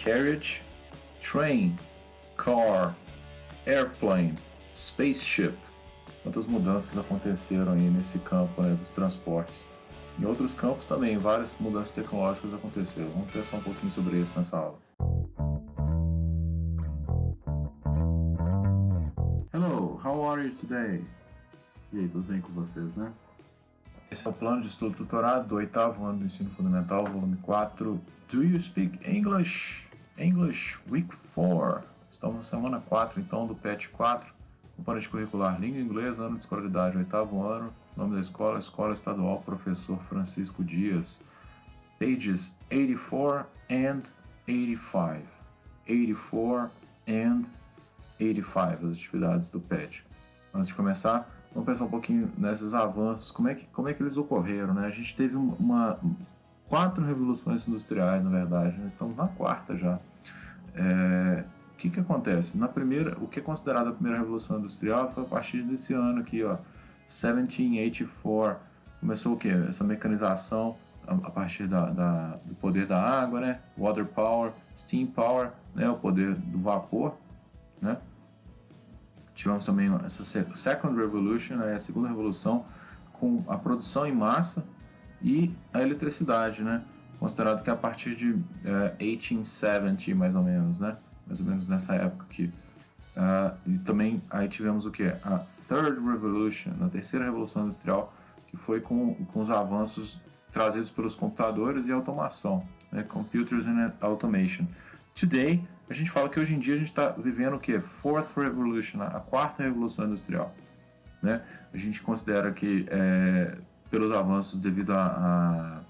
carriage, train, car, airplane, spaceship. Quantas mudanças aconteceram aí nesse campo, né, dos transportes. Em outros campos também, várias mudanças tecnológicas aconteceram. Vamos pensar um pouquinho sobre isso nessa aula. Hello, how are you today? E aí, tudo bem com vocês, né? Esse é o plano de estudo tutorado do 8º ano do ensino fundamental, volume 4. Do you speak English? English, week 4. Estamos na semana 4, então, do PET 4. Componente curricular, língua inglesa, ano de escolaridade, 8º ano. Nome da escola, Escola Estadual Professor Francisco Dias. Pages 84 and 85. 84 and 85, as atividades do PET. Antes de começar, vamos pensar um pouquinho nesses avanços, como é que eles ocorreram, né? A gente teve 4 revoluções industriais, na verdade, nós estamos na 4ª já. O que acontece? Na primeira, o que é considerado a primeira revolução industrial foi a partir desse ano aqui, ó, 1784. Começou o quê? Essa mecanização a partir do poder da água, né? Water power, steam power, né? O poder do vapor, né? Tivemos também essa Second Revolution, né? A segunda revolução, com a produção em massa e a eletricidade, né? Considerado que a partir de 1870, mais ou menos, né? Mais ou menos nessa época aqui. E também aí tivemos o que? A Third Revolution, a terceira revolução industrial, que foi com os avanços trazidos pelos computadores e automação, né? Computers and Automation. Today, a gente fala que hoje em dia a gente está vivendo o que? Fourth Revolution, a 4ª revolução industrial, né? A gente considera que pelos avanços devido a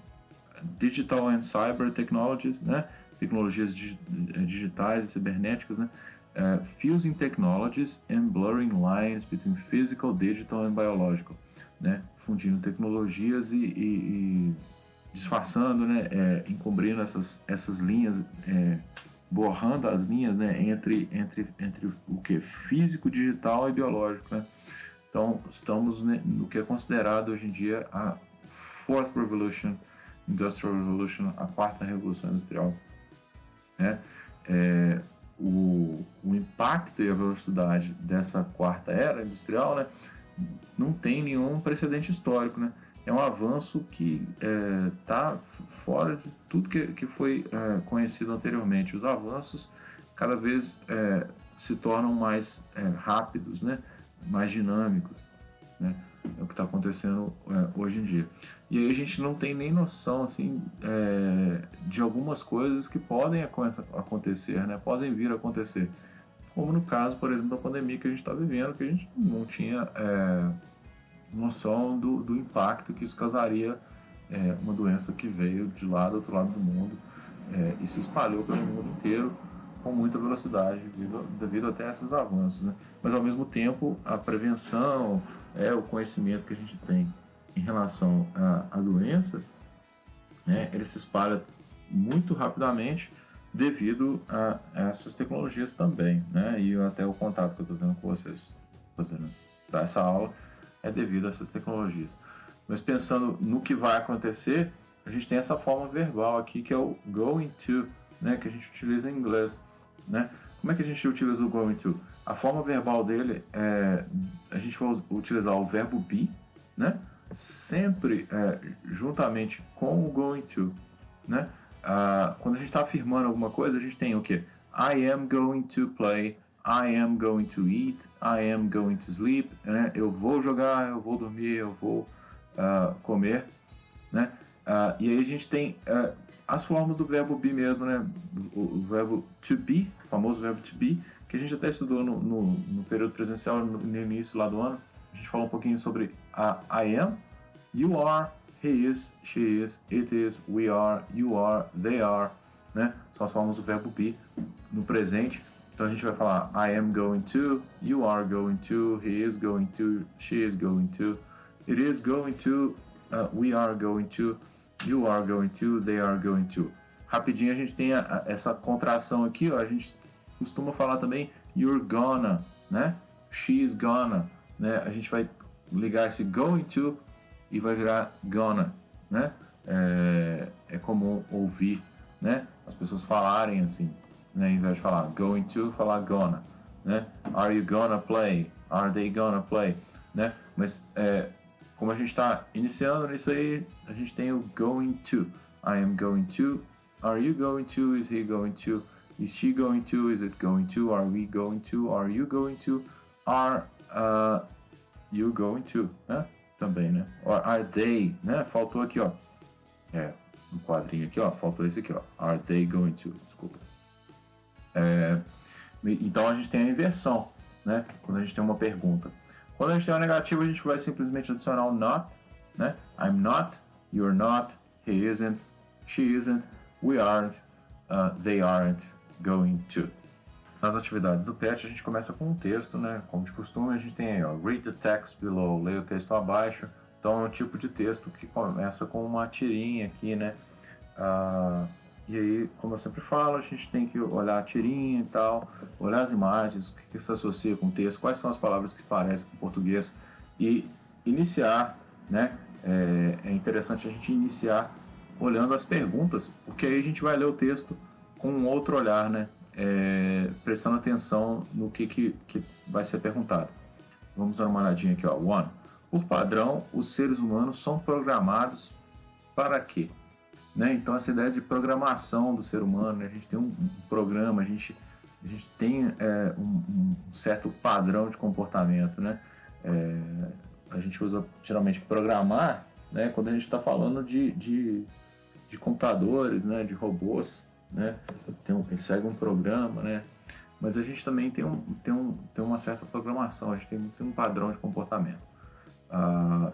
Digital and Cyber Technologies, né? Tecnologias digitais e cibernéticas, né? Fusing technologies and blurring lines between physical, digital and biological, né? Fundindo tecnologias e disfarçando, né? Encobrindo essas linhas, borrando as linhas, né? entre o que? Físico, digital e biológico, né? Então, estamos, né, no que é considerado hoje em dia a Fourth Revolution, Industrial Revolution, a 4ª revolução industrial, né? O impacto e a velocidade dessa 4ª era industrial, né, não tem nenhum precedente histórico, né? É um avanço que está fora de tudo que foi conhecido anteriormente. Os avanços cada vez se tornam mais rápidos, né? Mais dinâmicos, né? É o que está acontecendo hoje em dia. E aí a gente não tem nem noção assim, de algumas coisas que podem acontecer, né? Podem vir a acontecer. Como no caso, por exemplo, da pandemia que a gente está vivendo, que a gente não tinha noção do impacto que isso causaria, uma doença que veio de lá do outro lado do mundo e se espalhou pelo mundo inteiro com muita velocidade devido até a esses avanços, né? Mas ao mesmo tempo a prevenção, o conhecimento que a gente tem em relação à doença, né, ele se espalha muito rapidamente devido a essas tecnologias também, né? E até o contato que eu estou tendo com vocês, podendo dar essa aula, é devido a essas tecnologias. Mas pensando no que vai acontecer, a gente tem essa forma verbal aqui que é o going to, né, que a gente utiliza em inglês, né? Como é que a gente utiliza o going to? A forma verbal dele a gente vai utilizar o verbo be, né? Sempre juntamente com o going to, né? Quando a gente está afirmando alguma coisa, a gente tem o que? I am going to play, I am going to eat, I am going to sleep, né? Eu vou jogar, eu vou dormir, eu vou comer, né? E aí a gente tem as formas do verbo be mesmo, né? O verbo to be, o famoso verbo to be, que a gente até estudou no período presencial, no início lá do ano. A gente falou um pouquinho sobre I am, you are, he is, she is, it is, we are, you are, they are, né? São as formas do verbo be no presente. Então a gente vai falar I am going to, you are going to, he is going to, she is going to, it is going to, we are going to, you are going to, they are going to. Rapidinho a gente tem essa contração aqui, ó, a gente costuma falar também you're gonna, né? She's gonna, né? A gente vai ligar esse going to e vai virar gonna, né? É comum ouvir, né? as pessoas falarem assim, né? Ao invés de falar going to, falar gonna, né? Are you gonna play? Are they gonna play? Né? Mas como a gente está iniciando nisso aí, a gente tem o going to. I am going to. Are you going to? Is he going to? Is she going to? Is it going to? Are we going to? Are you going to? Are you going to? Né? Também, né? Or are they? Né? Faltou aqui, ó. No quadrinho aqui, ó. Faltou esse aqui, ó. Are they going to? Desculpa. Então a gente tem a inversão, né? Quando a gente tem uma pergunta. Quando a gente tem uma negativa, a gente vai simplesmente adicionar o not, né? I'm not, you're not, he isn't, she isn't, we aren't, they aren't going to. Nas atividades do PET, a gente começa com um texto, né? Como de costume, a gente tem aí, ó, read the text below, leia o texto abaixo. Então é um tipo de texto que começa com uma tirinha aqui, né? E aí, como eu sempre falo, a gente tem que olhar a tirinha e tal, olhar as imagens, o que se associa com o texto, quais são as palavras que parecem com o português e iniciar, né? É interessante a gente iniciar olhando as perguntas, porque aí a gente vai ler o texto com um outro olhar, né? Prestando atenção no que vai ser perguntado. Vamos dar uma olhadinha aqui, ó. One. Por padrão, os seres humanos são programados para quê? Né? Então, essa ideia de programação do ser humano, né? A gente tem um programa, a gente tem um certo padrão de comportamento, né? A gente usa geralmente programar, né? Quando a gente está falando de computadores, né? De robôs, né? Ele segue um programa, né? Mas a gente também tem uma certa programação, a gente tem um padrão de comportamento.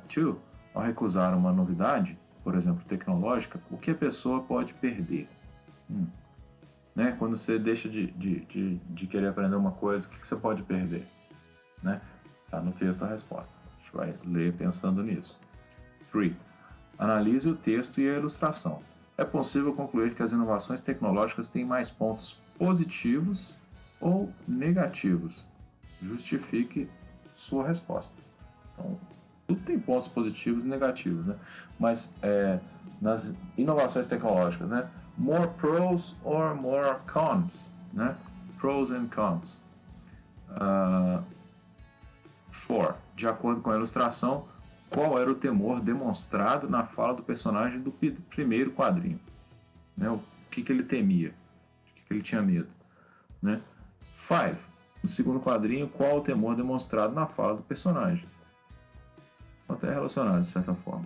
Two, ao recusar uma novidade, por exemplo, tecnológica, o que a pessoa pode perder? Né? Quando você deixa de querer aprender uma coisa, o que você pode perder? Né? Tá no texto a resposta. A gente vai ler pensando nisso. 3. Analise o texto e a ilustração. É possível concluir que as inovações tecnológicas têm mais pontos positivos ou negativos? Justifique sua resposta. Então, tudo tem pontos positivos e negativos, né? Mas nas inovações tecnológicas, né? More pros or more cons, né? Pros and cons. 4. De acordo com a ilustração, qual era o temor demonstrado na fala do personagem do primeiro quadrinho? Né? O que ele temia? O que ele tinha medo? Né? 5. No segundo quadrinho, qual o temor demonstrado na fala do personagem? Até relacionado de certa forma.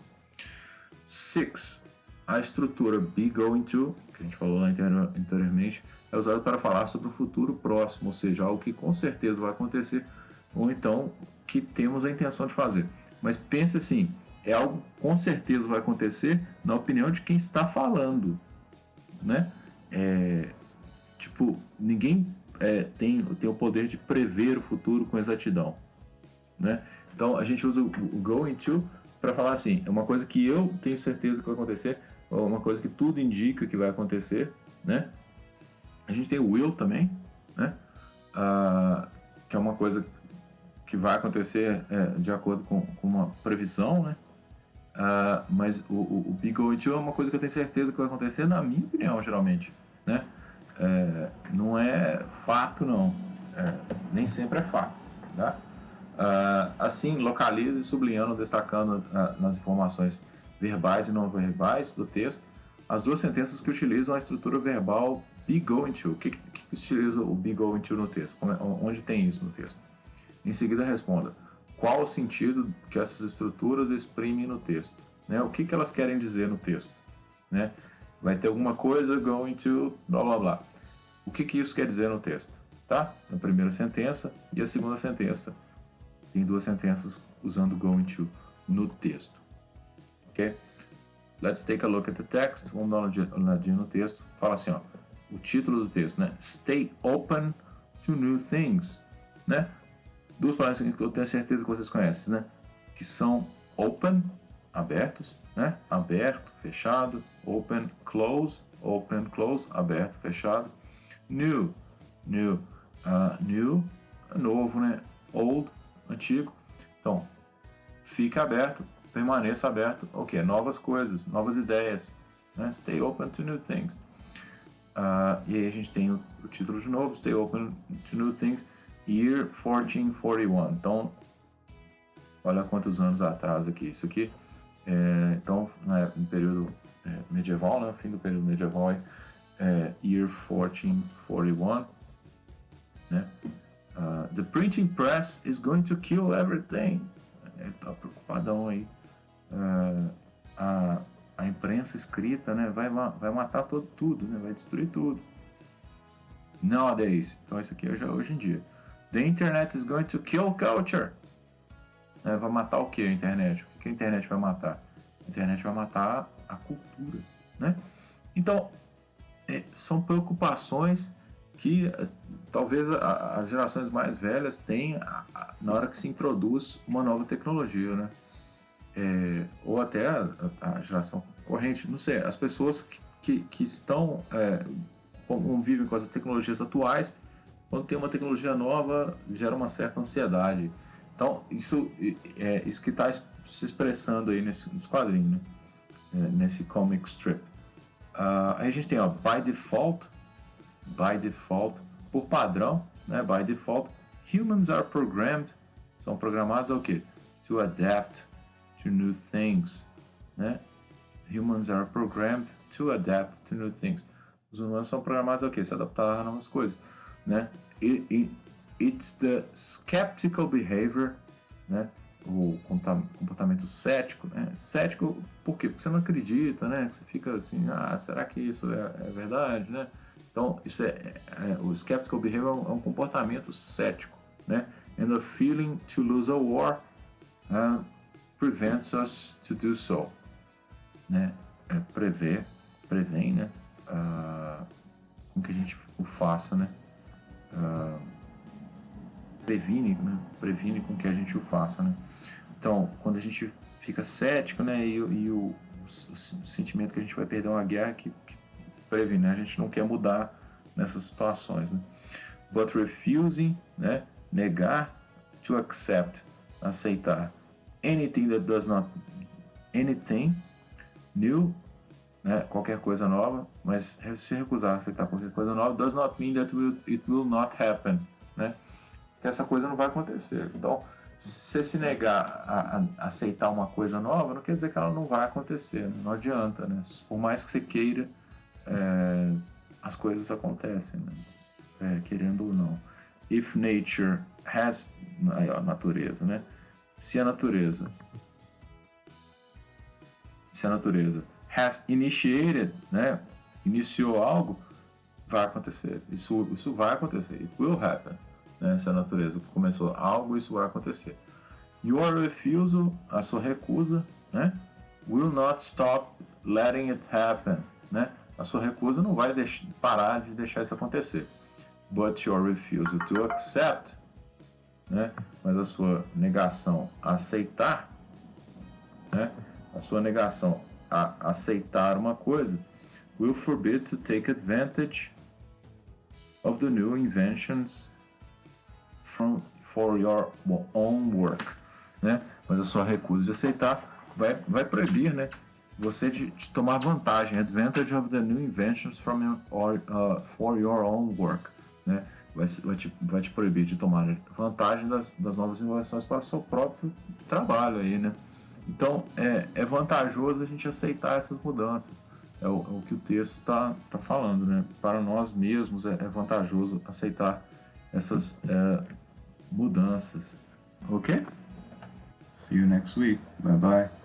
6. A estrutura be going to, que a gente falou lá anteriormente, é usada para falar sobre o futuro próximo, ou seja, algo que com certeza vai acontecer, ou então que temos a intenção de fazer. Mas pense assim, é algo que com certeza vai acontecer na opinião de quem está falando, né? Ninguém tem o poder de prever o futuro com exatidão, né? Então a gente usa o going to para falar assim, é uma coisa que eu tenho certeza que vai acontecer, ou uma coisa que tudo indica que vai acontecer, né? A gente tem o will também, né? Que é uma coisa que vai acontecer de acordo com uma previsão, né? Mas o be going to é uma coisa que eu tenho certeza que vai acontecer, na minha opinião, geralmente, né? Não é fato, não. Nem sempre é fato, tá? Assim, localize, sublinhando, destacando nas informações verbais e não verbais do texto as duas sentenças que utilizam a estrutura verbal be going to. O que utiliza o be going to no texto? Onde tem isso no texto? Em seguida, responda qual o sentido que essas estruturas exprimem no texto, né? O que elas querem dizer no texto, né? Vai ter alguma coisa going to blá blá blá. O que isso quer dizer no texto, tá? Na primeira sentença e a segunda sentença. Tem duas sentenças usando going to no texto. Ok? Let's take a look at the text. Vamos dar uma olhadinha no texto. Fala assim, ó. O título do texto, né? Stay open to new things, né? Duas palavras que eu tenho certeza que vocês conhecem, né? Que são open, abertos, né? Aberto, fechado. Open, close, aberto, fechado. New, novo, né? Old, antigo. Então, fique aberto, permaneça aberto. Ok, novas coisas, novas ideias. Né? Stay open to new things. E aí a gente tem o título de novo, Stay Open to New Things, Year 1441. Então, olha quantos anos atrás aqui. Isso aqui, então, no período medieval, né? Fim do período medieval, Year 1441. Né? The printing press is going to kill everything. Ele tá preocupadão aí. A imprensa escrita, né, vai matar tudo, né, vai destruir tudo. Nowadays, então isso aqui é já hoje em dia. The internet is going to kill culture. Vai matar o que a internet? O que a internet vai matar? A internet vai matar a cultura, né? Então, são preocupações que talvez as gerações mais velhas tenham na hora que se introduz uma nova tecnologia, né? Ou até a geração corrente, não sei, as pessoas que estão convivem com as tecnologias atuais, quando tem uma tecnologia nova, gera uma certa ansiedade. Então, isso que está se expressando aí nesse quadrinho, né? Nesse comic strip. Aí a gente tem, by default, por padrão, né? By default, humans are programmed, são programados ao quê? To adapt to new things, né? Humans are programmed to adapt to new things. Os humanos são programados ao quê? Se adaptar a novas coisas, né? It's the skeptical behavior, né? O comportamento cético, né? Cético por quê? Porque você não acredita, né? Que você fica assim, será que isso é verdade, né? Então, isso o skeptical behavior é um comportamento cético, né? And a feeling to lose a war prevents us to do so, né? Prevém, né? Com que a gente o faça, né? Previne com que a gente o faça, né? Então, quando a gente fica cético, né? E o sentimento que a gente vai perder uma guerra que previne, né? A gente não quer mudar nessas situações, né? But refusing, né? Negar, to accept, aceitar. Anything that does not, anything new, né? Qualquer coisa nova, mas se recusar a aceitar qualquer coisa nova, does not mean that it will not happen, né? Que essa coisa não vai acontecer. Então, se você se negar a aceitar uma coisa nova, não quer dizer que ela não vai acontecer, né? Não adianta, né? Por mais que você queira, as coisas acontecem, né? Querendo ou não. If nature has, a natureza, né? Se a natureza has initiated, né? Iniciou algo, vai acontecer. Isso vai acontecer. It will happen. Né? Se a natureza começou algo, isso vai acontecer. Your refusal, a sua recusa, né? Will not stop letting it happen, né? A sua recusa não vai parar de deixar isso acontecer. But your refusal to accept, né? Mas a sua negação a aceitar, né? A sua negação a aceitar uma coisa will forbid to take advantage of the new inventions for your own work, né? Mas a sua recusa de aceitar vai proibir, né? Você de tomar vantagem, advantage of the new inventions for your own work, né? Vai te proibir de tomar vantagem das novas inovações para o seu próprio trabalho aí, né? Então, é vantajoso a gente aceitar essas mudanças. É o que o texto está falando, né? Para nós mesmos é vantajoso aceitar essas mudanças. Ok? See you next week. Bye bye.